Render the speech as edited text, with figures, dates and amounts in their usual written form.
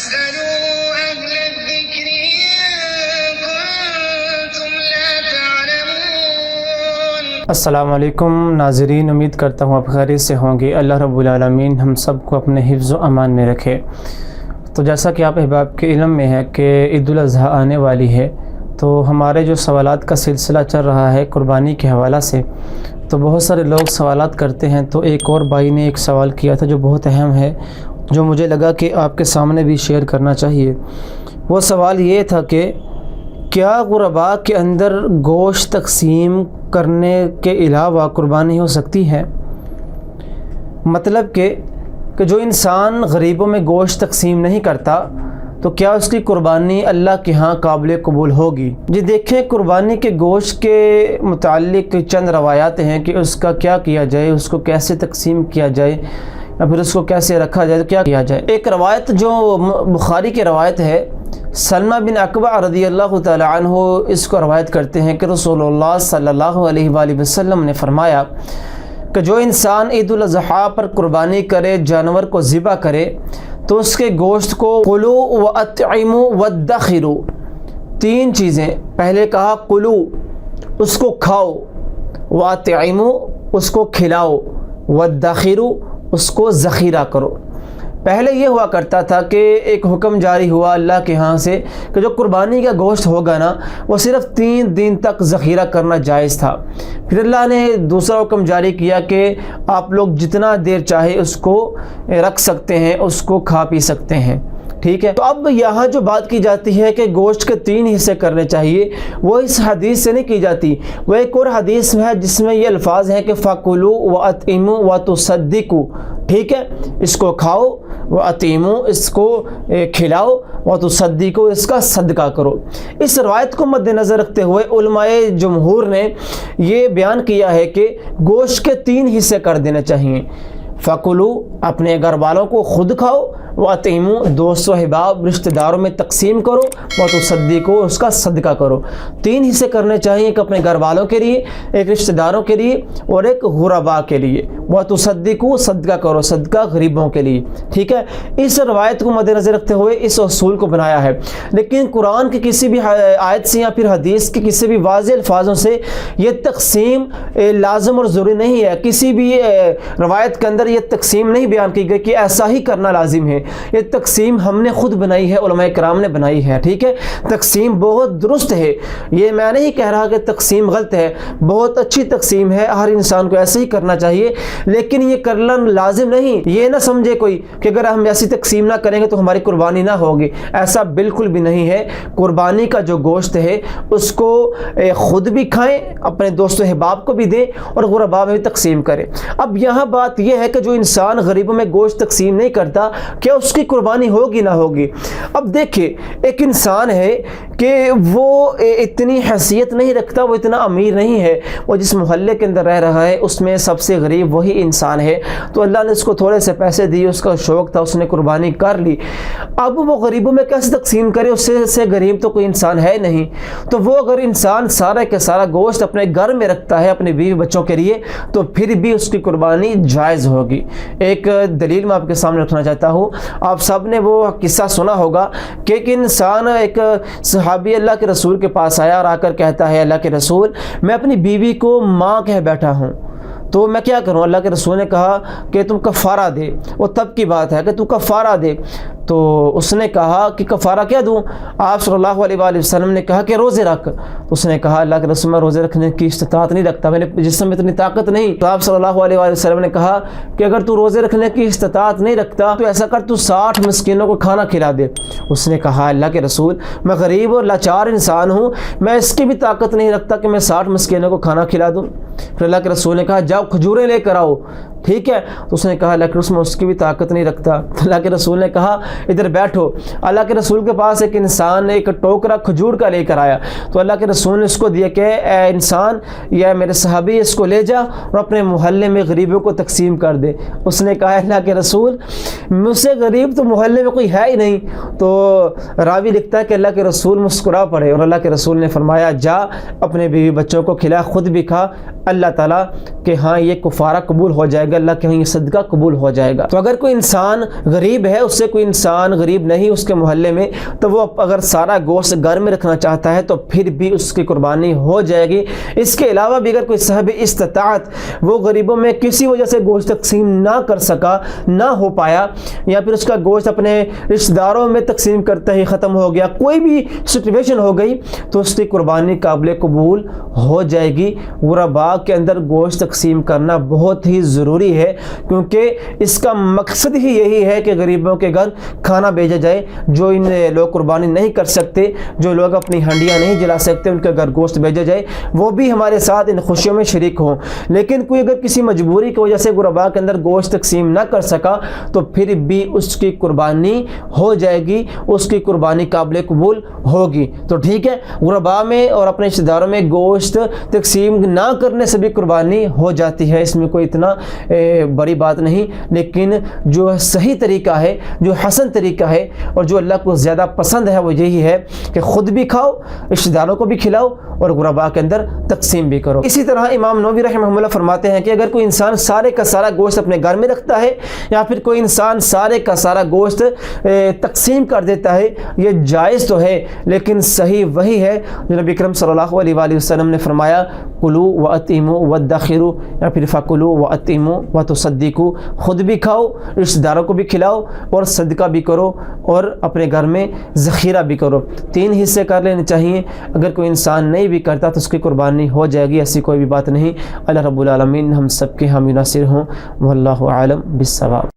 فاسألوا أهل الذكر إن كنتم لا تعلمون۔ السلام علیکم ناظرین، امید کرتا ہوں آپ خیریت سے ہوں گے۔ اللہ رب العالمین ہم سب کو اپنے حفظ و امان میں رکھے۔ تو جیسا کہ آپ احباب کے علم میں ہے کہ عید الاضحیٰ آنے والی ہے، تو ہمارے جو سوالات کا سلسلہ چل رہا ہے قربانی کے حوالہ سے، تو بہت سارے لوگ سوالات کرتے ہیں۔ تو ایک اور بھائی نے ایک سوال کیا تھا جو بہت اہم ہے، جو مجھے لگا کہ آپ کے سامنے بھی شیئر کرنا چاہیے۔ وہ سوال یہ تھا کہ کیا غرباء کے اندر گوشت تقسیم کرنے کے علاوہ قربانی ہو سکتی ہے؟ مطلب کہ جو انسان غریبوں میں گوشت تقسیم نہیں کرتا تو کیا اس کی قربانی اللہ کے ہاں قابل قبول ہوگی؟ جی دیکھیں، قربانی کے گوشت کے متعلق چند روایات ہیں کہ اس کا کیا کیا جائے، اس کو کیسے تقسیم کیا جائے، یا پھر اس کو کیسے رکھا جائے، تو کیا کیا جائے۔ ایک روایت جو بخاری کی روایت ہے، سلمہ بن عقبہ رضی اللہ تعالی عنہ اس کو روایت کرتے ہیں کہ رسول اللہ صلی اللہ علیہ وآلہ وسلم نے فرمایا کہ جو انسان عید الاضحیٰ پر قربانی کرے، جانور کو ذبح کرے، تو اس کے گوشت کو قلو و اطعموا وادخروا، تین چیزیں، پہلے کہا قلو اس کو کھاؤ، واطعموا اس کو کھلاؤ، وادخروا اس کو ذخیرہ کرو۔ پہلے یہ ہوا کرتا تھا کہ ایک حکم جاری ہوا اللہ کے ہاں سے کہ جو قربانی کا گوشت ہوگا نا وہ صرف 3 دن تک ذخیرہ کرنا جائز تھا۔ پھر اللہ نے دوسرا حکم جاری کیا کہ آپ لوگ جتنا دیر چاہے اس کو رکھ سکتے ہیں، اس کو کھا پی سکتے ہیں، ٹھیک ہے۔ تو اب یہاں جو بات کی جاتی ہے کہ گوشت کے 3 حصے کرنے چاہیے، وہ اس حدیث سے نہیں کی جاتی، وہ ایک اور حدیث میں ہے جس میں یہ الفاظ ہیں کہ فَكُلُوا وَأَطْعِمُوا وَتُصَدِّقُوا، ٹھیک ہے، اس کو کھاؤ، وَأَطْعِمُوا اس کو کھلاؤ، وَتُصَدِّقُوا اس کا صدقہ کرو۔ اس روایت کو مد نظر رکھتے ہوئے علماء جمہور نے یہ بیان کیا ہے کہ گوشت کے 3 حصے کر دینے چاہیے۔ فَكُلُوا اپنے گھر والوں کو خود کھاؤ، وَأَطْعِمُوا دوست و احباب رشتہ داروں میں تقسیم کرو، وَتُصَدِّقُوا اس کا صدقہ کرو۔ 3 حصے کرنے چاہیے، ایک اپنے گھر والوں کے لیے، ایک رشتہ داروں کے لیے، اور ایک غرباء کے لیے۔ وَتُصَدِّقُوا صدقہ کرو، صدقہ غریبوں کے لیے، ٹھیک ہے۔ اس روایت کو مد نظر رکھتے ہوئے اس اصول کو بنایا ہے، لیکن قرآن کی کسی بھی آیت سے یا پھر حدیث کے کسی بھی واضح الفاظوں سے یہ تقسیم لازم اور ضروری نہیں ہے۔ کسی بھی روایت کے اندر یہ تقسیم نہیں بیان کی گئی کہ ایسا ہی کرنا لازم ہے۔ یہ تقسیم ہم نے خود بنائی ہے، علماء کرام نے بنائی ہے، ٹھیک ہے۔ تقسیم بہت درست ہے، یہ میں نہیں کہہ رہا کہ تقسیم غلط ہے، بہت اچھی تقسیم ہے، ہر انسان کو ایسے ہی کرنا چاہیے، لیکن یہ کرنا لازم نہیں۔ یہ نہ سمجھے کوئی کہ اگر ہم ایسی تقسیم نہ کریں گے تو ہماری قربانی نہ ہوگی، ایسا بالکل بھی نہیں ہے۔ قربانی کا جو گوشت ہے اس کو خود بھی کھائیں، اپنے دوست و احباب کو بھی دیں، اور غرباء میں بھی تقسیم کریں۔ اب یہاں بات یہ ہے کہ جو انسان غریبوں میں گوشت تقسیم نہیں کرتا، کیا اس کی قربانی ہوگی نہ ہوگی؟ اب دیکھیں، ایک انسان ہے کہ وہ اتنی حیثیت نہیں رکھتا، وہ اتنا امیر نہیں ہے، وہ جس محلے کے اندر رہ رہا ہے اس میں سب سے غریب وہی انسان ہے، تو اللہ نے اس کو تھوڑے سے پیسے دیے، اس کا شوق تھا، اس نے قربانی کر لی۔ اب وہ غریبوں میں کیسے تقسیم کرے؟ اس سے غریب تو کوئی انسان ہے نہیں۔ تو وہ اگر انسان سارا کے سارا گوشت اپنے گھر میں رکھتا ہے اپنے بیوی بچوں کے لیے، تو پھر بھی اس کی قربانی جائز ہوگی۔ ایک دلیل میں آپ کے سامنے رکھنا چاہتا ہوں، آپ سب نے وہ قصہ سنا ہوگا کہ ایک انسان، ایک صحابی اللہ کے رسول کے پاس آیا اور آ کر کہتا ہے اللہ کے رسول، میں اپنی بیوی کو ماں کہہ بیٹھا ہوں، تو میں کیا کروں؟ اللہ کے رسول نے کہا کہ تم کفارہ دے۔ وہ تب کی بات ہے کہ تو کفارہ دے۔ تو اس نے کہا کہ کفارہ کیا دوں؟ آپ صلی اللہ علیہ وآلہ وسلم نے کہا کہ روزے رکھ۔ تو اس نے کہا اللہ کے رسول میں روزے رکھنے کی استطاعت نہیں رکھتا، میرے جسم میں اتنی طاقت نہیں۔ تو آپ صلی اللہ علیہ وآلہ وسلم نے کہا کہ اگر تو روزے رکھنے کی استطاعت نہیں رکھتا تو ایسا کر، تو 60 مسکینوں کو کھانا کھلا دے۔ اس نے کہا اللہ کے رسول میں غریب اور لاچار انسان ہوں، میں اس کی بھی طاقت نہیں رکھتا کہ میں 60 مسکینوں کو کھانا کھلا دوں۔ پھر اللہ کے رسول نے کہا جاؤ کھجوریں لے کر آؤ، ٹھیک ہے۔ تو اس نے کہا اللہ کے رسول میں اس کی بھی طاقت نہیں رکھتا۔ تو اللہ کے رسول نے کہا ادھر بیٹھو۔ اللہ کے رسول کے پاس ایک انسان ایک ٹوکرا کھجور کا لے کر آیا، تو اللہ کے رسول نے اس کو دیا کہ اے انسان، یا میرے صحابی، اس کو لے جا اور اپنے محلے میں غریبوں کو تقسیم کر دے۔ اس نے کہا اللہ کے رسول مجھ سے غریب تو محلے میں کوئی ہے ہی نہیں۔ تو راوی لکھتا ہے کہ اللہ کے رسول مسکرا پڑے اور اللہ کے رسول نے فرمایا جا اپنے بیوی بچوں کو کھلا، خود بھی کھا، اللہ تعالیٰ کہ ہاں یہ کفارہ قبول ہو جائے گا کہ اللہ کے یہ صدقہ قبول ہو جائے گا۔ تو اگر کوئی انسان غریب ہے، اس سے کوئی انسان غریب نہیں اس کے محلے میں، تو وہ اگر سارا گوشت گھر میں رکھنا چاہتا ہے تو پھر بھی اس کی قربانی ہو جائے گی۔ اس کے علاوہ بھی اگر کوئی صاحب استطاعت وہ غریبوں میں کسی وجہ سے گوشت تقسیم نہ کر سکا، نہ ہو پایا، یا پھر اس کا گوشت اپنے رشتہ داروں میں تقسیم کرتے ہی ختم ہو گیا، کوئی بھی سچویشن ہو گئی، تو اس کی قربانی قابل قبول ہو جائے گی۔ غرباء کے اندر گوشت تقسیم کرنا بہت ہی ضروری ہے، کیونکہ اس کا مقصد ہی یہی ہے کہ غریبوں کے گھر کھانا بھیجا جائے۔ جو ان لوگ قربانی نہیں کر سکتے، جو لوگ اپنی ہنڈیاں نہیں جلا سکتے، ان کے گھر گوشت بھیجا جائے، وہ بھی ہمارے ساتھ ان خوشیوں میں شریک ہوں۔ لیکن کوئی اگر کسی مجبوری کی وجہ سے غرباء کے اندر گوشت تقسیم نہ کر سکا تو پھر بھی اس کی قربانی ہو جائے گی، اس کی قربانی قابل قبول ہوگی۔ تو ٹھیک ہے، غرباء میں اور اپنے رشتہ داروں میں گوشت تقسیم نہ کرنے سے بھی قربانی ہو جاتی ہے، اس میں کوئی اتنا بڑی بات نہیں۔ لیکن جو صحیح طریقہ ہے، جو حسن طریقہ ہے اور جو اللہ کو زیادہ پسند ہے وہ یہی ہے کہ خود بھی کھاؤ، رشتہ داروں کو بھی کھلاؤ اور غرباء کے اندر تقسیم بھی کرو۔ اسی طرح امام نووی رحمہ اللہ فرماتے ہیں کہ اگر کوئی انسان سارے کا سارا گوشت اپنے گھر میں رکھتا ہے یا پھر کوئی انسان سارے کا سارا گوشت تقسیم کر دیتا ہے، یہ جائز تو ہے لیکن صحیح وہی ہے جو نبی کریم صلی اللہ علیہ وآلہ وسلم نے فرمایا، کلوا واتیموا وادخروا، یا پھر فکلوا واتیموا وتصدقوا، خود بھی کھاؤ، رشتہ داروں کو بھی کھلاؤ اور صدقہ بھی کرو اور اپنے گھر میں ذخیرہ بھی کرو۔ 3 حصے کر لینے چاہیے۔ اگر کوئی انسان نہیں بھی کرتا تو اس کی قربانی ہو جائے گی، ایسی کوئی بھی بات نہیں۔ اللہ رب العالمین ہم سب کے حامی ناصر ہوں، واللہ اعلم بالصواب۔